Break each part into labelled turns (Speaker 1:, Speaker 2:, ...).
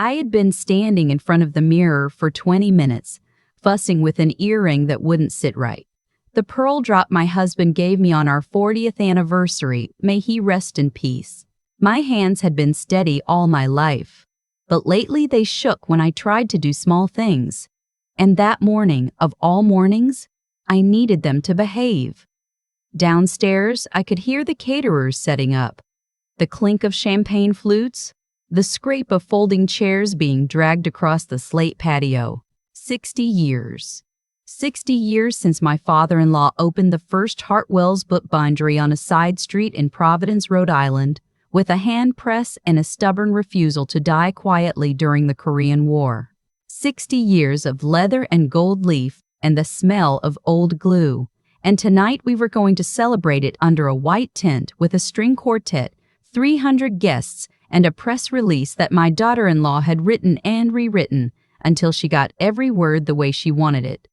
Speaker 1: I had been standing in front of the mirror for 20 minutes, fussing with an earring that wouldn't sit right. The pearl drop my husband gave me on our 40th anniversary, may he rest in peace. My hands had been steady all my life, but lately they shook when I tried to do small things. And that morning, of all mornings, I needed them to behave. Downstairs, I could hear the caterers setting up, the clink of champagne flutes, the scrape of folding chairs being dragged across the slate patio. 60 years. 60 years since my father-in-law opened the first Hartwell's bookbindery on a side street in Providence, Rhode Island, with a hand press and a stubborn refusal to die quietly during the Korean War. 60 years of leather and gold leaf and the smell of old glue. And tonight we were going to celebrate it under a white tent with a string quartet, 300 guests, and a press release that my daughter-in-law had written and rewritten until she got every word the way she wanted it.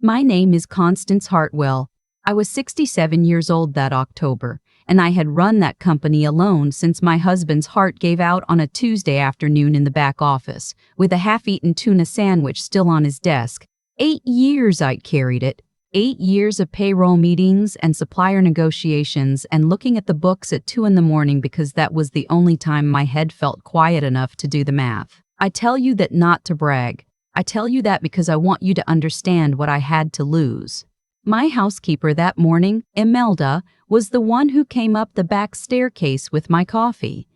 Speaker 1: My name is Constance Hartwell. I was 67 years old that October, and I had run that company alone since my husband's heart gave out on a Tuesday afternoon in the back office, with a half-eaten tuna sandwich still on his desk. 8 years I'd carried it. 8 years of payroll meetings and supplier negotiations and looking at the books at 2 a.m. because that was the only time my head felt quiet enough to do the math. I tell you that not to brag. I tell you that because I want you to understand what I had to lose. My housekeeper that morning, Imelda, was the one who came up the back staircase with my coffee.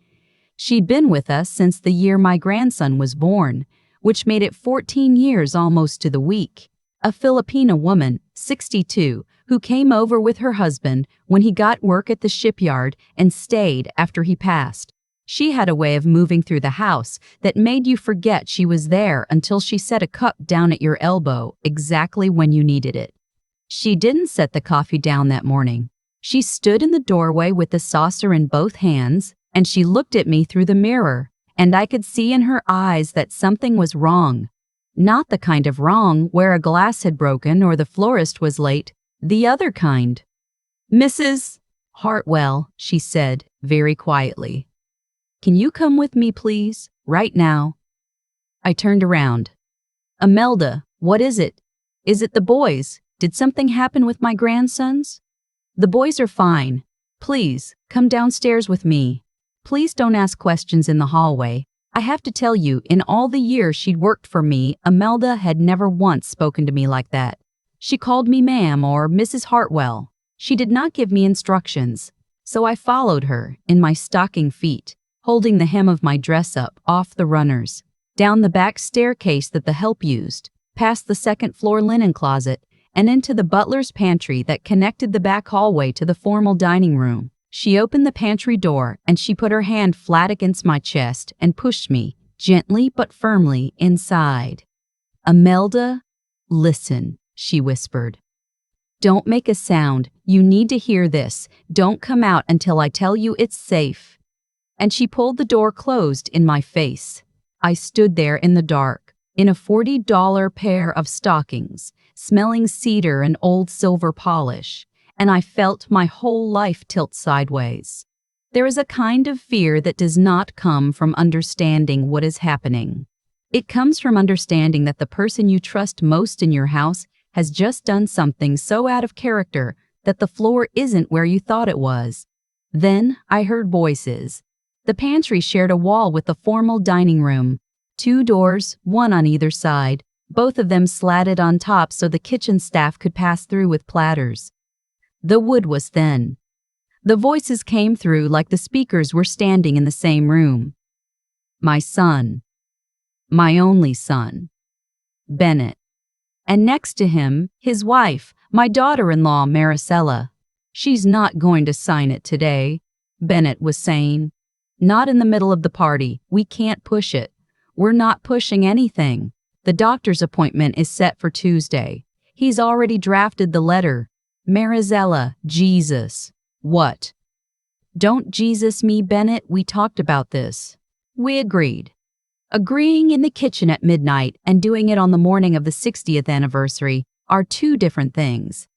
Speaker 1: She'd been with us since the year my grandson was born, which made it 14 years almost to the week. A Filipina woman, 62, who came over with her husband when he got work at the shipyard and stayed after he passed. She had a way of moving through the house that made you forget she was there until she set a cup down at your elbow exactly when you needed it. She didn't set the coffee down that morning. She stood in the doorway with the saucer in both hands, and she looked at me through the mirror, and I could see in her eyes that something was wrong. Not the kind of wrong where a glass had broken or the florist was late, the other kind. "Mrs. Hartwell," she said very quietly. "Can you come with me, please, right now?" I turned around. "Imelda, what is it? Is it the boys? Did something happen with my grandsons?" "The boys are fine. Please, come downstairs with me. Please don't ask questions in the hallway. I have to tell you, in all the years she'd worked for me, Imelda had never once spoken to me like that. She called me ma'am or Mrs. Hartwell. She did not give me instructions. So I followed her, in my stocking feet, holding the hem of my dress up off the runners, down the back staircase that the help used, past the second-floor linen closet, and into the butler's pantry that connected the back hallway to the formal dining room. She opened the pantry door, and she put her hand flat against my chest and pushed me, gently but firmly, inside. "Imelda, listen," she whispered. "Don't make a sound. You need to hear this. Don't come out until I tell you it's safe." And she pulled the door closed in my face. I stood there in the dark, in a $40 pair of stockings, smelling cedar and old silver polish, and I felt my whole life tilt sideways. There is a kind of fear that does not come from understanding what is happening. It comes from understanding that the person you trust most in your house has just done something so out of character that the floor isn't where you thought it was. Then I heard voices. The pantry shared a wall with the formal dining room. 2 doors, one on either side, both of them slatted on top so the kitchen staff could pass through with platters. The wood was thin. The voices came through like the speakers were standing in the same room. My son. My only son. Bennett. And next to him, his wife, my daughter-in-law, Maricela. "She's not going to sign it today," Bennett was saying. "Not in the middle of the party. We can't push it. We're not pushing anything. The doctor's appointment is set for Tuesday. He's already drafted the letter. Maricela, Jesus." "What?" "Don't Jesus me, Bennett. We talked about this. We agreed. Agreeing in the kitchen at midnight and doing it on the morning of the 60th anniversary are 2 different things.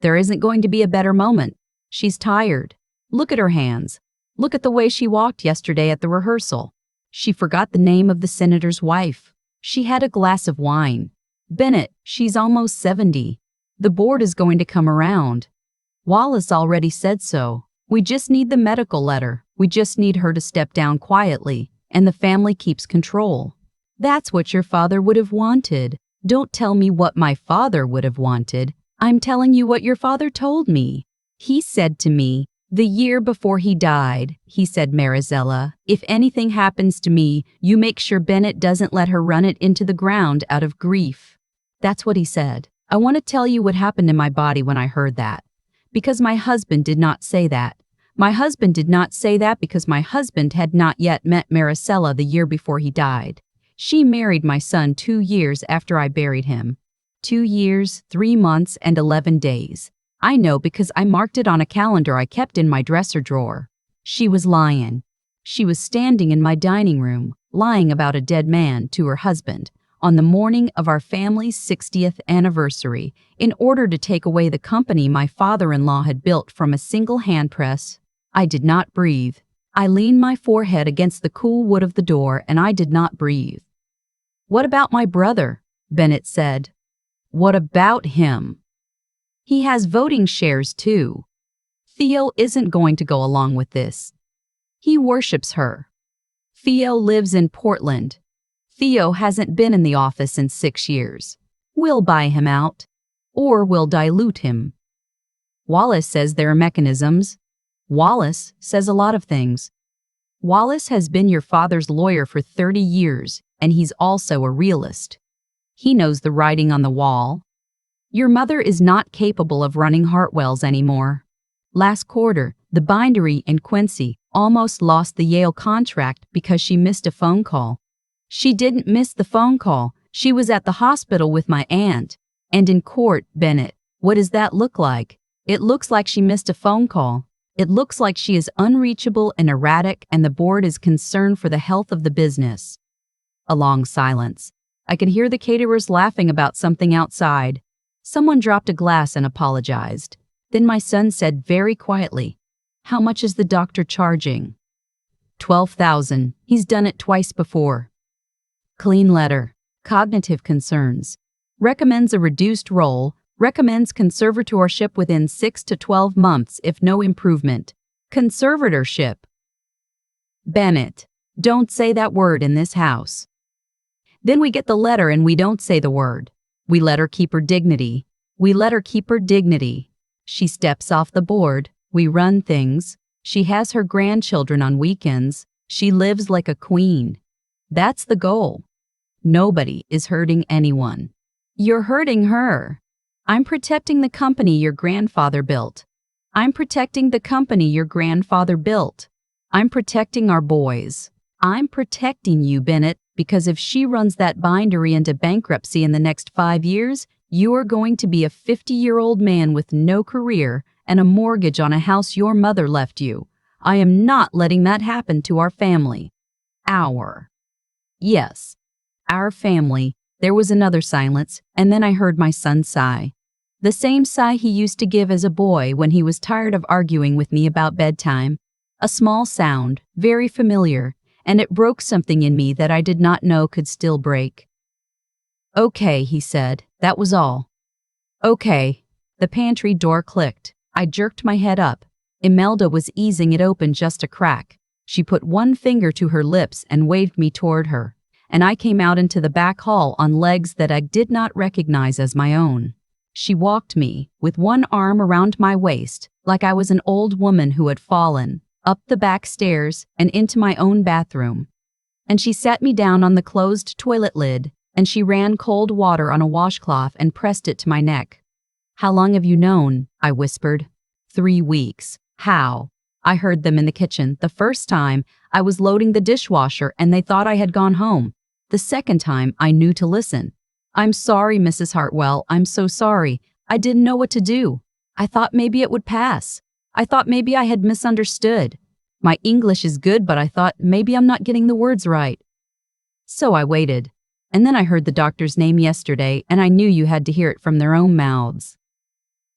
Speaker 1: There isn't going to be a better moment. She's tired. Look at her hands. Look at the way she walked yesterday at the rehearsal. She forgot the name of the senator's wife. She had a glass of wine. Bennett, she's almost 70. The board is going to come around. Wallace already said so. We just need the medical letter. We just need her to step down quietly, and the family keeps control. That's what your father would have wanted. Don't tell me what my father would have wanted. I'm telling you what your father told me. He said to me, the year before he died, he said, Marizella, if anything happens to me, you make sure Bennett doesn't let her run it into the ground out of grief. That's what he said. I want to tell you what happened in my body when I heard that. Because my husband did not say that. My husband did not say that because my husband had not yet met Maricela the year before he died. She married my son 2 years after I buried him. 2 years, 3 months, and 11 days. I know because I marked it on a calendar I kept in my dresser drawer. She was lying. She was standing in my dining room, lying about a dead man to her husband on the morning of our family's 60th anniversary in order to take away the company my father-in-law had built from a single hand press. I did not breathe. I leaned my forehead against the cool wood of the door and I did not breathe. What about my brother? Bennett said. What about him? He has voting shares too. Theo isn't going to go along with this. He worships her. Theo lives in Portland. Theo hasn't been in the office in 6 years. We'll buy him out. Or we'll dilute him. Wallace says there are mechanisms. Wallace says a lot of things. Wallace has been your father's lawyer for 30 years, and he's also a realist. He knows the writing on the wall. Your mother is not capable of running Hartwell's anymore. Last quarter, the bindery in Quincy almost lost the Yale contract because she missed a phone call. She didn't miss the phone call. She was at the hospital with my aunt. And in court, Bennett, what does that look like? It looks like she missed a phone call. It looks like she is unreachable and erratic, and the board is concerned for the health of the business. A long silence. I could hear the caterers laughing about something outside. Someone dropped a glass and apologized. Then my son said very quietly, "How much is the doctor charging?" $12,000. He's done it twice before. Clean letter. Cognitive concerns. Recommends a reduced role. Recommends conservatorship within 6 to 12 months if no improvement. Conservatorship. Bennett, don't say that word in this house. Then we get the letter and we don't say the word. We let her keep her dignity. We let her keep her dignity. She steps off the board. We run things. She has her grandchildren on weekends. She lives like a queen. That's the goal. Nobody is hurting anyone. You're hurting her. I'm protecting the company your grandfather built. I'm protecting the company your grandfather built. I'm protecting our boys. I'm protecting you, Bennett, because if she runs that bindery into bankruptcy in the next 5 years, you are going to be a 50-year-old man with no career and a mortgage on a house your mother left you. I am not letting that happen to our family. Yes, our family. There was another silence, and then I heard my son sigh. The same sigh he used to give as a boy when he was tired of arguing with me about bedtime. A small sound, very familiar, and it broke something in me that I did not know could still break. Okay, he said, that was all. Okay. The pantry door clicked. I jerked my head up. Imelda was easing it open just a crack. She put one finger to her lips and waved me toward her, and I came out into the back hall on legs that I did not recognize as my own. She walked me, with one arm around my waist, like I was an old woman who had fallen, up the back stairs and into my own bathroom. And she sat me down on the closed toilet lid, and she ran cold water on a washcloth and pressed it to my neck. How long have you known? I whispered. 3 weeks. How? I heard them in the kitchen. The first time, I was loading the dishwasher and they thought I had gone home. The second time, I knew to listen. I'm sorry, Mrs. Hartwell. I'm so sorry. I didn't know what to do. I thought maybe it would pass. I thought maybe I had misunderstood. My English is good, but I thought maybe I'm not getting the words right. So I waited. And then I heard the doctor's name yesterday, and I knew you had to hear it from their own mouths.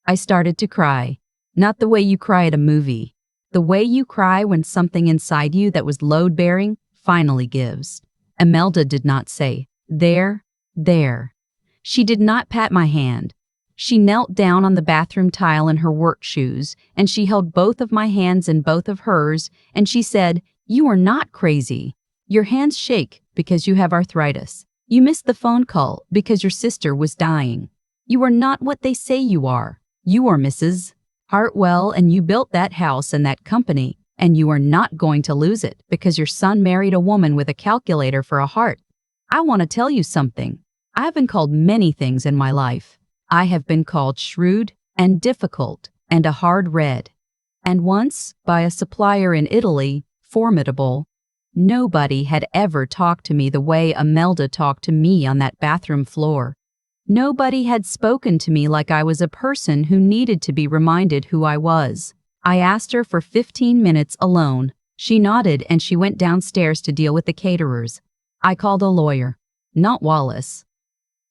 Speaker 1: I started to cry. Not the way you cry at a movie. The way you cry when something inside you that was load-bearing finally gives. Imelda did not say, "There, there." She did not pat my hand. She knelt down on the bathroom tile in her work shoes, and she held both of my hands in both of hers, and she said, "You are not crazy. Your hands shake because you have arthritis. You missed the phone call because your sister was dying. You are not what they say you are. You are Mrs. Hartwell, and you built that house and that company, and you are not going to lose it because your son married a woman with a calculator for a heart. I want to tell you something. I have been called many things in my life. I have been called shrewd and difficult and a hard red. And once, by a supplier in Italy, formidable. Nobody had ever talked to me the way Imelda talked to me on that bathroom floor. Nobody had spoken to me like I was a person who needed to be reminded who I was. I asked her for 15 minutes alone. She nodded and she went downstairs to deal with the caterers. I called a lawyer, not Wallace.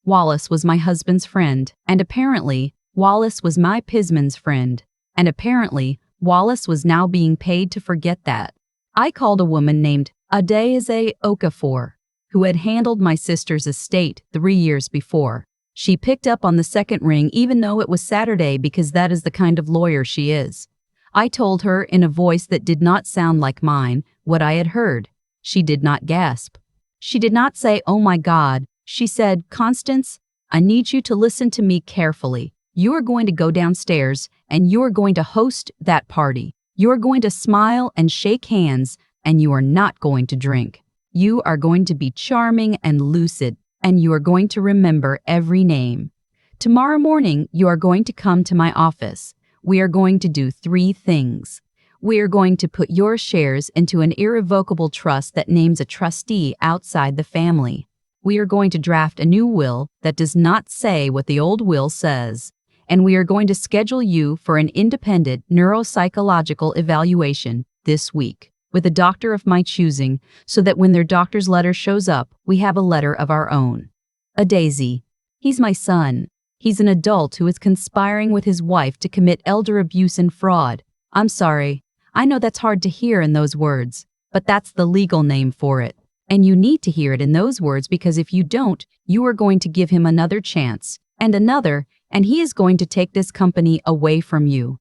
Speaker 1: Wallace was my husband's friend, and apparently, Wallace was my Pisman's friend, and apparently, Wallace was now being paid to forget that. I called a woman named Adaeze Okafor, who had handled my sister's estate 3 years before. She picked up on the second ring even though it was Saturday because that is the kind of lawyer she is. I told her in a voice that did not sound like mine what I had heard. She did not gasp. She did not say, "Oh my God." She said, "Constance, I need you to listen to me carefully. You are going to go downstairs and you are going to host that party. You are going to smile and shake hands, and you are not going to drink. You are going to be charming and lucid, and you are going to remember every name. Tomorrow morning, you are going to come to my office. We are going to do 3 things. We are going to put your shares into an irrevocable trust that names a trustee outside the family. We are going to draft a new will that does not say what the old will says. And we are going to schedule you for an independent neuropsychological evaluation this week with a doctor of my choosing so that when their doctor's letter shows up, we have a letter of our own. A Daisy. He's my son. He's an adult who is conspiring with his wife to commit elder abuse and fraud. I'm sorry. I know that's hard to hear in those words, but that's the legal name for it. And you need to hear it in those words because if you don't, you are going to give him another chance, and another, and he is going to take this company away from you.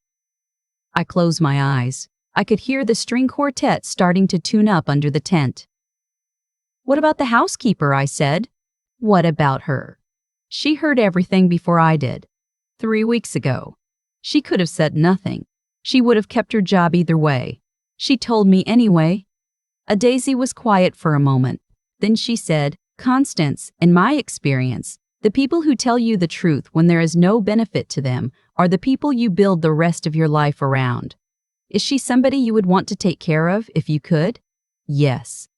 Speaker 1: I closed my eyes. I could hear the string quartet starting to tune up under the tent. "What about the housekeeper?" I said. "What about her?" She heard everything before I did. 3 weeks ago. She could have said nothing. She would have kept her job either way. She told me anyway. A Daisy was quiet for a moment. Then she said, "Constance, in my experience, the people who tell you the truth when there is no benefit to them are the people you build the rest of your life around. Is she somebody you would want to take care of if you could?" "Yes."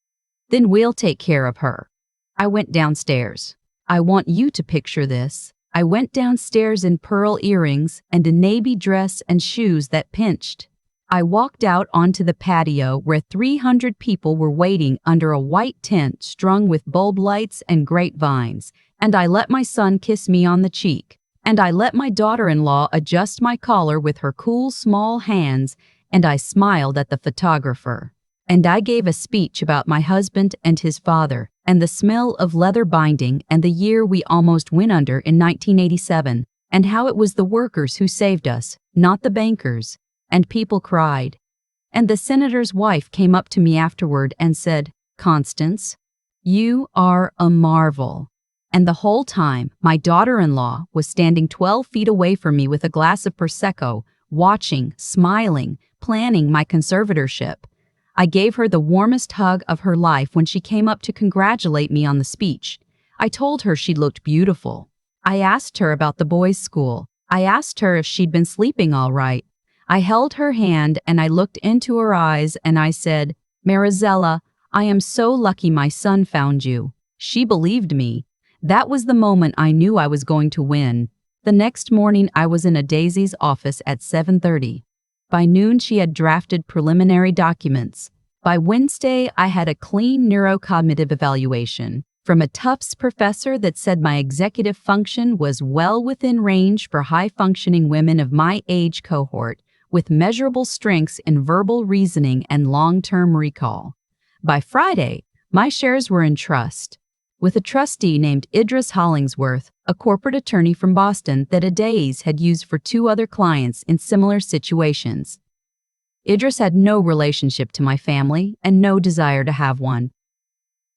Speaker 1: "Then we'll take care of her." I went downstairs. I want you to picture this. I went downstairs in pearl earrings and a navy dress and shoes that pinched. I walked out onto the patio where 300 people were waiting under a white tent strung with bulb lights and grapevines, and I let my son kiss me on the cheek, and I let my daughter-in-law adjust my collar with her cool small hands, and I smiled at the photographer. And I gave a speech about my husband and his father, and the smell of leather binding and the year we almost went under in 1987, and how it was the workers who saved us, not the bankers. And people cried. And the senator's wife came up to me afterward and said, "Constance, you are a marvel." And the whole time, my daughter-in-law was standing 12 feet away from me with a glass of Prosecco, watching, smiling, planning my conservatorship. I gave her the warmest hug of her life when she came up to congratulate me on the speech. I told her she looked beautiful. I asked her about the boys' school. I asked her if she'd been sleeping all right. I held her hand and I looked into her eyes and I said, "Marizella, I am so lucky my son found you." She believed me. That was the moment I knew I was going to win. The next morning I was in a Daisy's office at 7:30. By noon she had drafted preliminary documents. By Wednesday I had a clean neurocognitive evaluation from a Tufts professor that said my executive function was well within range for high-functioning women of my age cohort with measurable strengths in verbal reasoning and long-term recall. By Friday, my shares were in trust, with a trustee named Idris Hollingsworth, a corporate attorney from Boston that Adaze had used for 2 other clients in similar situations. Idris had no relationship to my family and no desire to have one.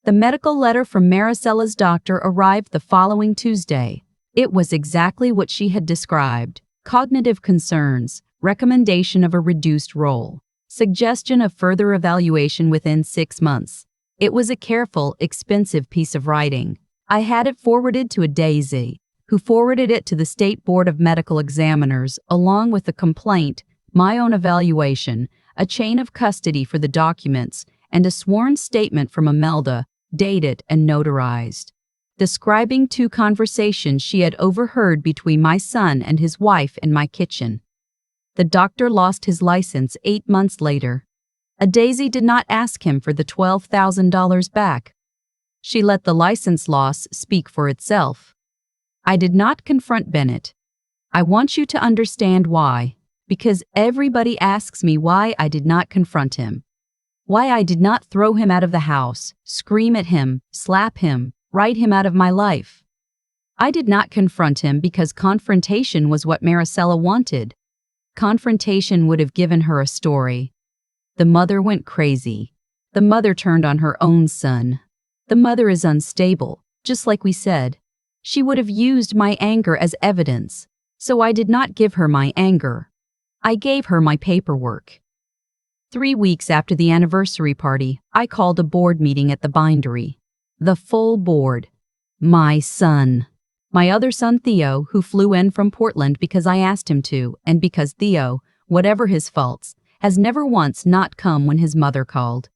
Speaker 1: The medical letter from Maricella's doctor arrived the following Tuesday. It was exactly what she had described: cognitive concerns, recommendation of a reduced role, suggestion of further evaluation within 6 months. It was a careful, expensive piece of writing. I had it forwarded to Adaze, who forwarded it to the State Board of Medical Examiners, along with a complaint, my own evaluation, a chain of custody for the documents, and a sworn statement from Imelda, dated and notarized, describing 2 conversations she had overheard between my son and his wife in my kitchen. The doctor lost his license 8 months later. Adaze did not ask him for the $12,000 back. She let the license loss speak for itself. I did not confront Bennett. I want you to understand why, because everybody asks me why I did not confront him. Why I did not throw him out of the house, scream at him, slap him, write him out of my life. I did not confront him because confrontation was what Maricela wanted. Confrontation would have given her a story. The mother went crazy. The mother turned on her own son. The mother is unstable, just like we said. She would have used my anger as evidence, so I did not give her my anger. I gave her my paperwork. 3 weeks after the anniversary party, I called a board meeting at the bindery. The full board. My son. My other son Theo, who flew in from Portland because I asked him to, and because Theo, whatever his faults, has never once not come when his mother called.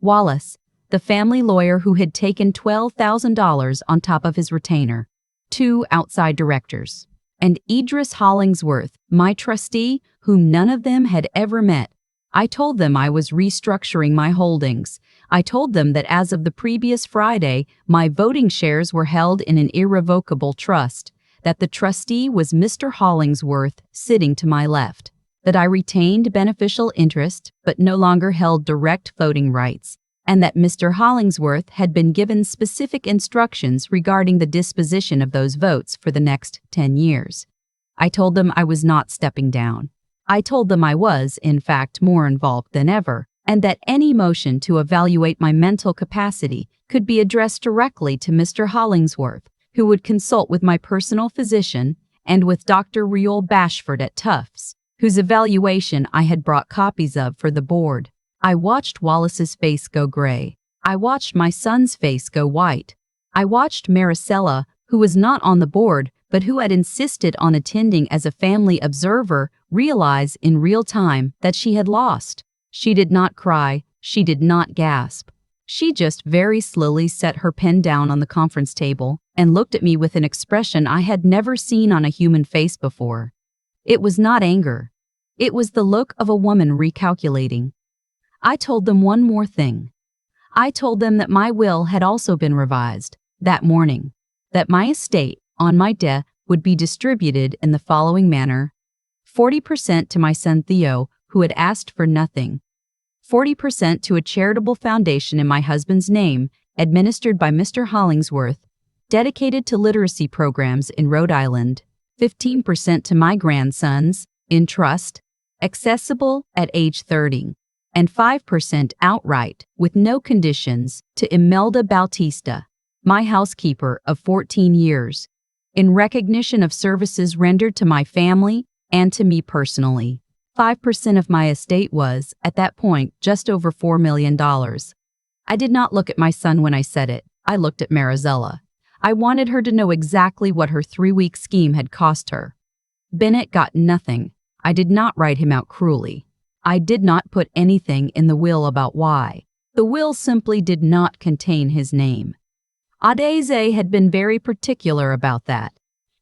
Speaker 1: Wallace, the family lawyer who had taken $12,000 on top of his retainer. 2 outside directors. And Idris Hollingsworth, my trustee, whom none of them had ever met. I told them I was restructuring my holdings. I told them that as of the previous Friday, my voting shares were held in an irrevocable trust, that the trustee was Mr. Hollingsworth sitting to my left, that I retained beneficial interest but no longer held direct voting rights, and that Mr. Hollingsworth had been given specific instructions regarding the disposition of those votes for the next 10 years. I told them I was not stepping down. I told them I was, in fact, more involved than ever, and that any motion to evaluate my mental capacity could be addressed directly to Mr. Hollingsworth, who would consult with my personal physician and with Dr. Riol Bashford at Tufts, whose evaluation I had brought copies of for the board. I watched Wallace's face go gray. I watched my son's face go white. I watched Maricela, who was not on the board, but who had insisted on attending as a family observer, realize in real time that she had lost. She did not cry. She did not gasp. She just very slowly set her pen down on the conference table and looked at me with an expression I had never seen on a human face before. It was not anger. It was the look of a woman recalculating. I told them one more thing. I told them that my will had also been revised that morning, that my estate, on my death, would be distributed in the following manner: 40% to my son Theo, who had asked for nothing, 40% to a charitable foundation in my husband's name, administered by Mr. Hollingsworth, dedicated to literacy programs in Rhode Island, 15% to my grandsons, in trust, accessible at age 30, and 5% outright, with no conditions, to Imelda Bautista, my housekeeper of 14 years, in recognition of services rendered to my family and to me personally. 5% of my estate was, at that point, just over $4 million. I did not look at my son when I said it. I looked at Maricela. I wanted her to know exactly what her 3-week scheme had cost her. Bennett got nothing. I did not write him out cruelly. I did not put anything in the will about why. The will simply did not contain his name. Adaze had been very particular about that.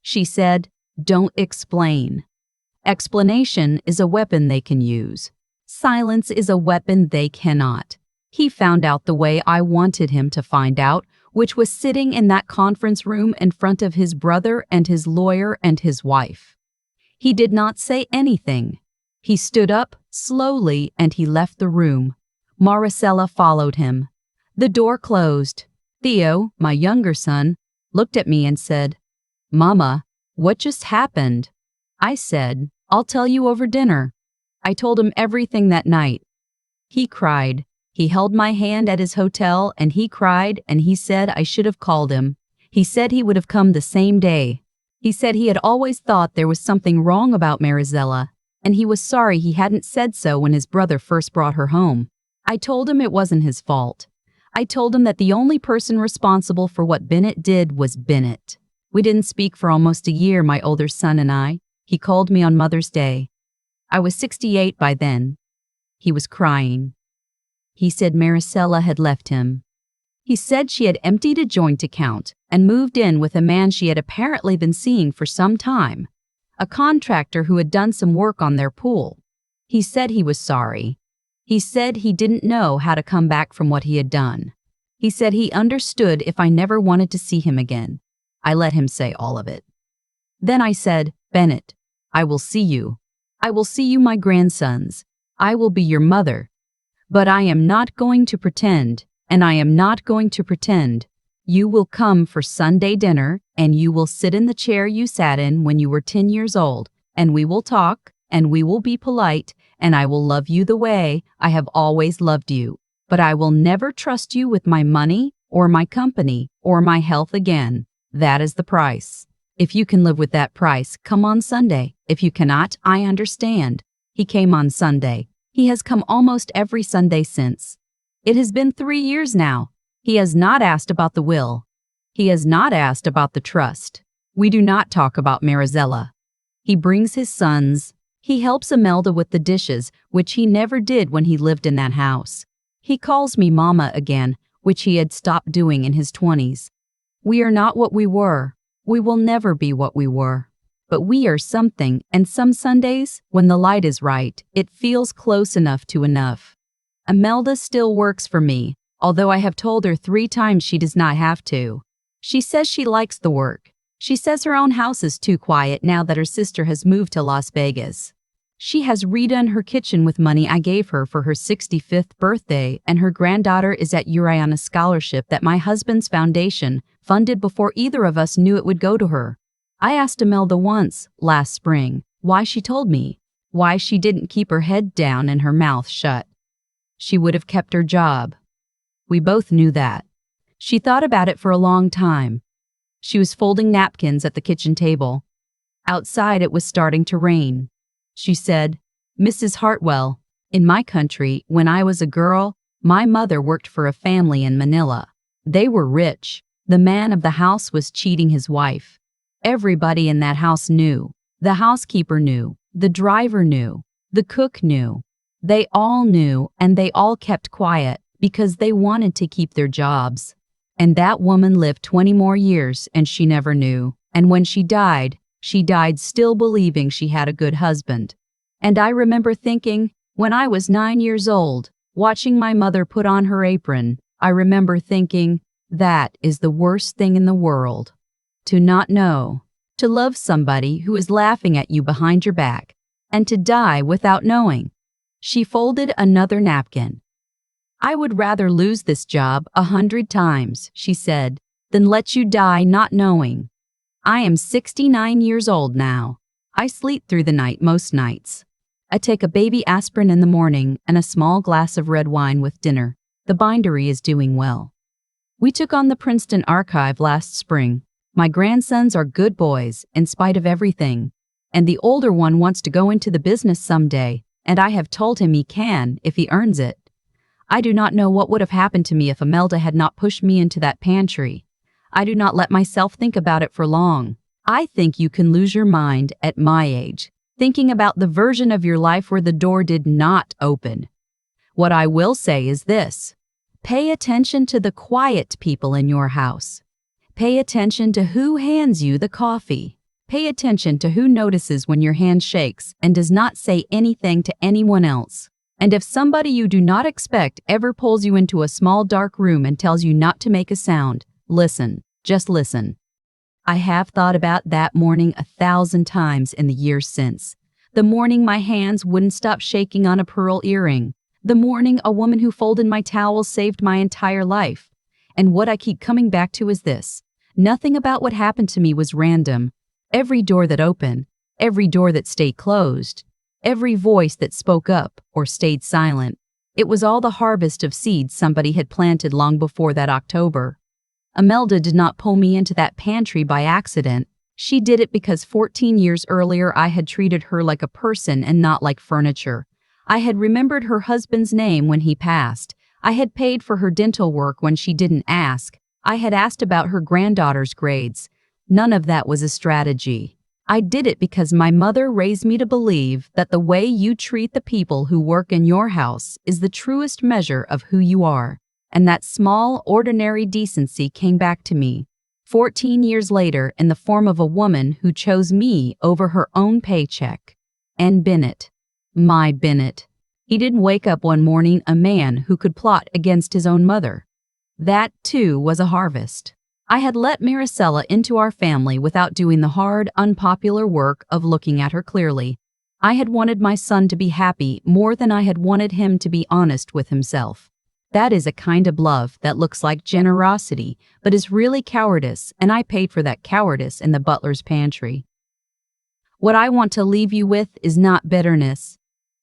Speaker 1: She said, "Don't explain. Explanation is a weapon they can use. Silence is a weapon they cannot." He found out the way I wanted him to find out, which was sitting in that conference room in front of his brother and his lawyer and his wife. He did not say anything. He stood up slowly and he left the room. Maricela followed him. The door closed. Theo, my younger son, looked at me and said, "Mama, what just happened?" I said, "I'll tell you over dinner." I told him everything that night. He cried. He held my hand at his hotel and he cried and he said I should have called him. He said he would have come the same day. He said he had always thought there was something wrong about Marizella, and he was sorry he hadn't said so when his brother first brought her home. I told him it wasn't his fault. I told him that the only person responsible for what Bennett did was Bennett. We didn't speak for almost a year, my older son and I. He called me on Mother's Day. I was 68 by then. He was crying. He said Marizella had left him. He said she had emptied a joint account and moved in with a man she had apparently been seeing for some time, a contractor who had done some work on their pool. He said he was sorry. He said he didn't know how to come back from what he had done. He said he understood if I never wanted to see him again. I let him say all of it. Then I said, "Bennett, I will see you. I will see you, my grandsons. I will be your mother. But I am not going to pretend, and I am not going to pretend. You will come for Sunday dinner, and you will sit in the chair you sat in when you were 10 years old, and we will talk, and we will be polite, and I will love you the way I have always loved you. But I will never trust you with my money, or my company, or my health again. That is the price. If you can live with that price, come on Sunday. If you cannot, I understand." He came on Sunday. He has come almost every Sunday since. It has been 3 years now. He has not asked about the will. He has not asked about the trust. We do not talk about Marizella. He brings his sons. He helps Imelda with the dishes, which he never did when he lived in that house. He calls me Mama again, which he had stopped doing in his 20s. We are not what we were. We will never be what we were. But we are something, and some Sundays, when the light is right, it feels close enough to enough. Imelda still works for me, although I have told her 3 times she does not have to. She says she likes the work. She says her own house is too quiet now that her sister has moved to Las Vegas. She has redone her kitchen with money I gave her for her 65th birthday, and her granddaughter is at Uriana scholarship that my husband's foundation funded before either of us knew it would go to her. I asked Imelda once, last spring, why she told me, why she didn't keep her head down and her mouth shut. She would have kept her job. We both knew that. She thought about it for a long time. She was folding napkins at the kitchen table. Outside it was starting to rain. She said, "Mrs. Hartwell, in my country, when I was a girl, my mother worked for a family in Manila. They were rich. The man of the house was cheating his wife. Everybody in that house knew. The housekeeper knew. The driver knew. The cook knew. They all knew, and they all kept quiet because they wanted to keep their jobs. And that woman lived 20 more years, and she never knew. And when she died still believing she had a good husband. And I remember thinking, when I was 9 years old, watching my mother put on her apron, I remember thinking, that is the worst thing in the world. To not know, to love somebody who is laughing at you behind your back, and to die without knowing." She folded another napkin. "I would rather lose this job 100 times, she said, than let you die not knowing. I am 69 years old now. I sleep through the night most nights. I take a baby aspirin in the morning and a small glass of red wine with dinner. The bindery is doing well. We took on the Princeton archive last spring. My grandsons are good boys, in spite of everything. And the older one wants to go into the business someday, and I have told him he can if he earns it. I do not know what would have happened to me if Imelda had not pushed me into that pantry. I do not let myself think about it for long. I think you can lose your mind at my age, thinking about the version of your life where the door did not open. What I will say is this: pay attention to the quiet people in your house. Pay attention to who hands you the coffee. Pay attention to who notices when your hand shakes and does not say anything to anyone else. And if somebody you do not expect ever pulls you into a small dark room and tells you not to make a sound, listen, just listen. I have thought about that morning 1,000 times in the years since. The morning my hands wouldn't stop shaking on a pearl earring. The morning a woman who folded my towels saved my entire life. And what I keep coming back to is this. Nothing about what happened to me was random. Every door that opened, every door that stayed closed, every voice that spoke up or stayed silent, it was all the harvest of seeds somebody had planted long before that October. Imelda did not pull me into that pantry by accident. She did it because 14 years earlier I had treated her like a person and not like furniture. I had remembered her husband's name when he passed. I had paid for her dental work when she didn't ask. I had asked about her granddaughter's grades. None of that was a strategy. I did it because my mother raised me to believe that the way you treat the people who work in your house is the truest measure of who you are. And that small, ordinary decency came back to me 14 years later in the form of a woman who chose me over her own paycheck. And Bennett. My Bennett. He didn't wake up one morning a man who could plot against his own mother. That, too, was a harvest. I had let Maricela into our family without doing the hard, unpopular work of looking at her clearly. I had wanted my son to be happy more than I had wanted him to be honest with himself. That is a kind of love that looks like generosity, but is really cowardice, and I paid for that cowardice in the butler's pantry. What I want to leave you with is not bitterness.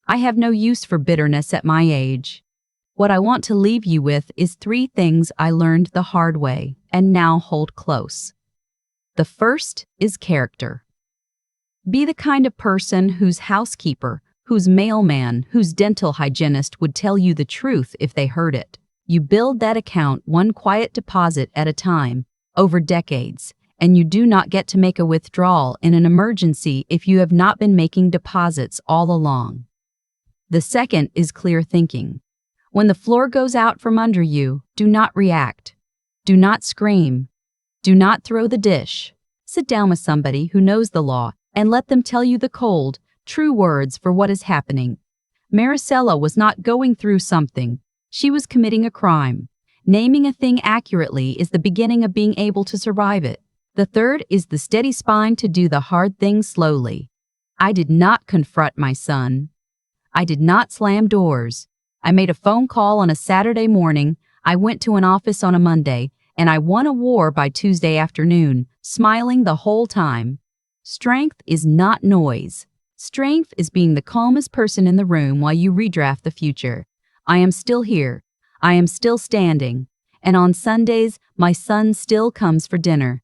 Speaker 1: I have no use for bitterness at my age. What I want to leave you with is 3 things I learned the hard way and now hold close. The first is character. Be the kind of person whose housekeeper, whose mailman, whose dental hygienist would tell you the truth if they heard it. You build that account one quiet deposit at a time, over decades, and you do not get to make a withdrawal in an emergency if you have not been making deposits all along. The second is clear thinking. When the floor goes out from under you, do not react. Do not scream. Do not throw the dish. Sit down with somebody who knows the law and let them tell you the cold, true words for what is happening. Maricela was not going through something. She was committing a crime. Naming a thing accurately is the beginning of being able to survive it. The third is the steady spine to do the hard things slowly. I did not confront my son. I did not slam doors. I made a phone call on a Saturday morning, I went to an office on a Monday, and I won a war by Tuesday afternoon, smiling the whole time. Strength is not noise. Strength is being the calmest person in the room while you redraft the future. I am still here. I am still standing. And on Sundays, my son still comes for dinner.